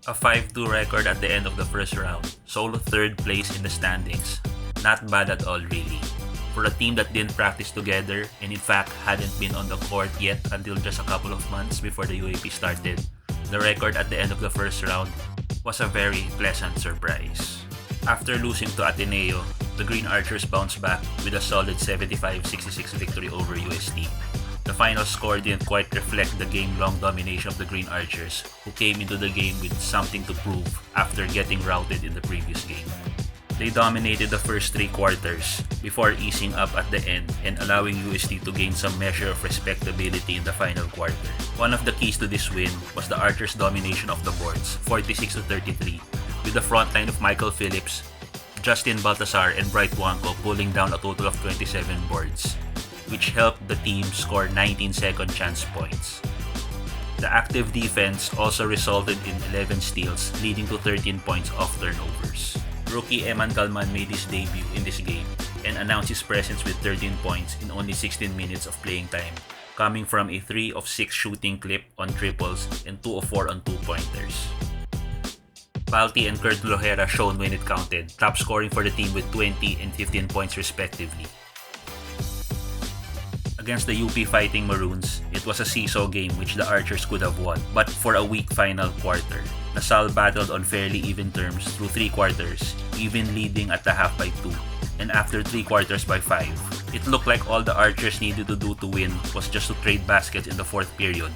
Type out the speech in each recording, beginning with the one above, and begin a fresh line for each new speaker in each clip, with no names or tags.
A 5-2 record at the end of the first round, solo third place in the standings. Not bad at all really. For a team that didn't practice together and in fact hadn't been on the court yet until just a couple of months before the UAAP started, the record at the end of the first round was a very pleasant surprise. After losing to Ateneo, the Green Archers bounced back with a solid 75-66 victory over UST. The final score didn't quite reflect the game-long domination of the Green Archers, who came into the game with something to prove after getting routed in the previous game. They dominated the first 3 quarters before easing up at the end and allowing UST to gain some measure of respectability in the final quarter. One of the keys to this win was the Archers' domination of the boards, 46-33, with the front line of Michael Phillips, Justin Baltazar, and Bright Wanko pulling down a total of 27 boards, which helped the team score 19 second chance points. The active defense also resulted in 11 steals, leading to 13 points off turnovers. Rookie Eman Calman made his debut in this game and announced his presence with 13 points in only 16 minutes of playing time, coming from a 3 of 6 shooting clip on triples and 2 of 4 on 2-pointers. Balti and Kurt Lohera shone when it counted, top scoring for the team with 20 and 15 points respectively. Against the UP Fighting Maroons, it was a seesaw game which the Archers could have won, but for a weak final quarter. The Salle battled on fairly even terms through 3 quarters, even leading at the half by 2, and after 3 quarters by 5. It looked like all the Archers needed to do to win was just to trade baskets in the 4th period,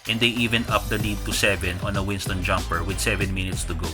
and they even upped the lead to 7 on a Winston jumper with 7 minutes to go.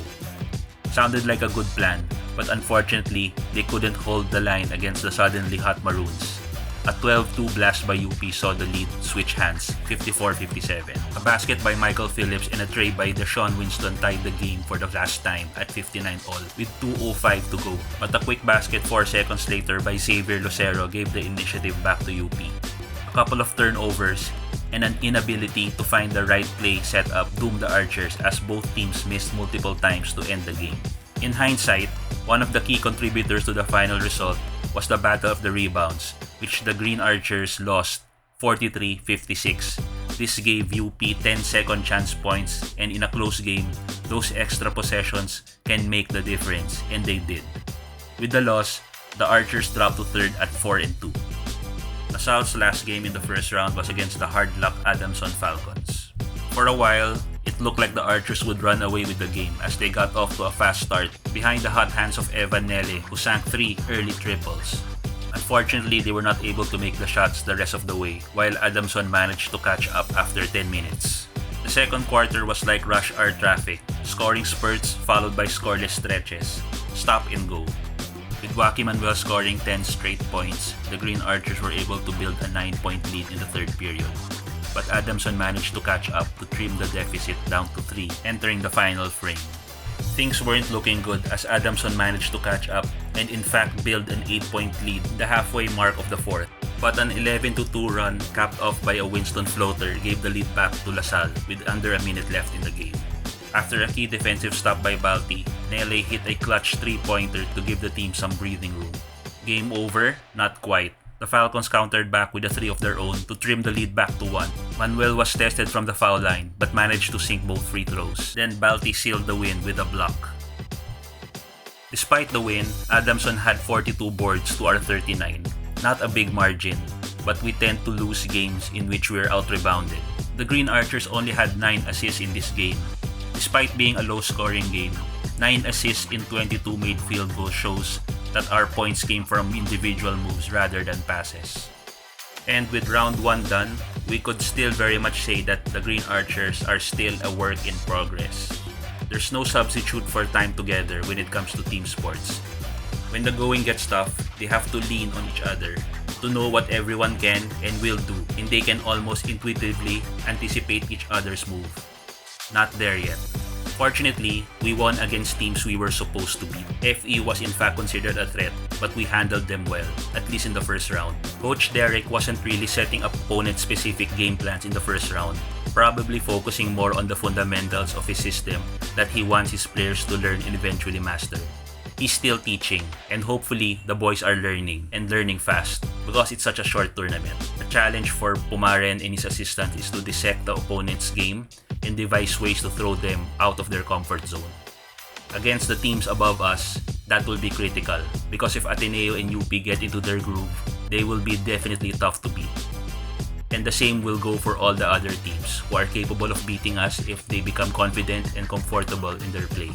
Sounded like a good plan, but unfortunately, they couldn't hold the line against the suddenly hot Maroons. A 12-2 blast by UP saw the lead switch hands, 54-57. A basket by Michael Phillips and a tray by Deshaun Winston tied the game for the last time at 59 all with 2:05 to go. But a quick basket 4 seconds later by Xavier Lucero gave the initiative back to UP. A couple of turnovers and an inability to find the right play setup doomed the Archers as both teams missed multiple times to end the game. In hindsight, one of the key contributors to the final result was the Battle of the Rebounds, which the Green Archers lost 43-56. This gave UP 10 second chance points, and in a close game, those extra possessions can make the difference, and they did. With the loss, the Archers dropped to 3rd at 4-2. LaSalle's last game in the first round was against the hard-luck Adamson Falcons. For a while, it looked like the Archers would run away with the game as they got off to a fast start behind the hot hands of Evan Nele, who sank 3 early triples. Unfortunately, they were not able to make the shots the rest of the way, while Adamson managed to catch up after 10 minutes. The second quarter was like rush hour traffic, scoring spurts followed by scoreless stretches, stop and go. With Joaquin Manuel scoring 10 straight points, the Green Archers were able to build a 9-point lead in the 3rd period. But Adamson managed to catch up to trim the deficit down to 3, entering the final frame. Things weren't looking good as Adamson managed to catch up and in fact build an 8-point lead the halfway mark of the 4th. But an 11-2 run capped off by a Winston floater gave the lead back to LaSalle with under a minute left in the game. After a key defensive stop by Balti, Nele hit a clutch 3-pointer to give the team some breathing room. Game over? Not quite. The Falcons countered back with a 3 of their own to trim the lead back to 1. Manuel was tested from the foul line but managed to sink both free throws. Then Balti sealed the win with a block. Despite the win, Adamson had 42 boards to our 39. Not a big margin, but we tend to lose games in which we are out-rebounded. The Green Archers only had 9 assists in this game. Despite being a low-scoring game, 9 assists in 22 made field goals shows that our points came from individual moves rather than passes. And with round 1 done, we could still very much say that the Green Archers are still a work in progress. There's no substitute for time together when it comes to team sports. When the going gets tough, they have to lean on each other to know what everyone can and will do, and they can almost intuitively anticipate each other's move. Not there yet. Fortunately, we won against teams we were supposed to beat. FE was in fact considered a threat, but we handled them well, at least in the first round. Coach Derek wasn't really setting up opponent-specific game plans in the first round, probably focusing more on the fundamentals of his system that he wants his players to learn and eventually master. He's still teaching, and hopefully the boys are learning, and learning fast, because it's such a short tournament. The challenge for Pumaren and his assistants is to dissect the opponent's game and devise ways to throw them out of their comfort zone. Against the teams above us, that will be critical because if Ateneo and UP get into their groove, they will be definitely tough to beat. And the same will go for all the other teams who are capable of beating us if they become confident and comfortable in their play.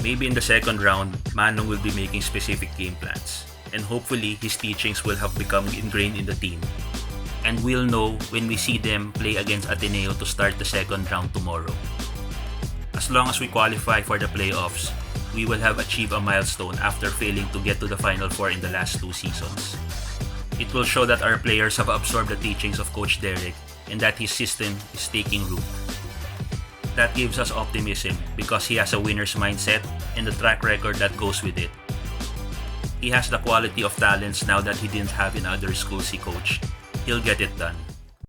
Maybe in the second round, Manong will be making specific game plans, and hopefully his teachings will have become ingrained in the team. And we'll know when we see them play against Ateneo to start the second round tomorrow. As long as we qualify for the playoffs, we will have achieved a milestone after failing to get to the Final Four in the last 2 seasons. It will show that our players have absorbed the teachings of Coach Derek and that his system is taking root. That gives us optimism because he has a winner's mindset and the track record that goes with it. He has the quality of talents now that he didn't have in other schools he coached. He'll get it done.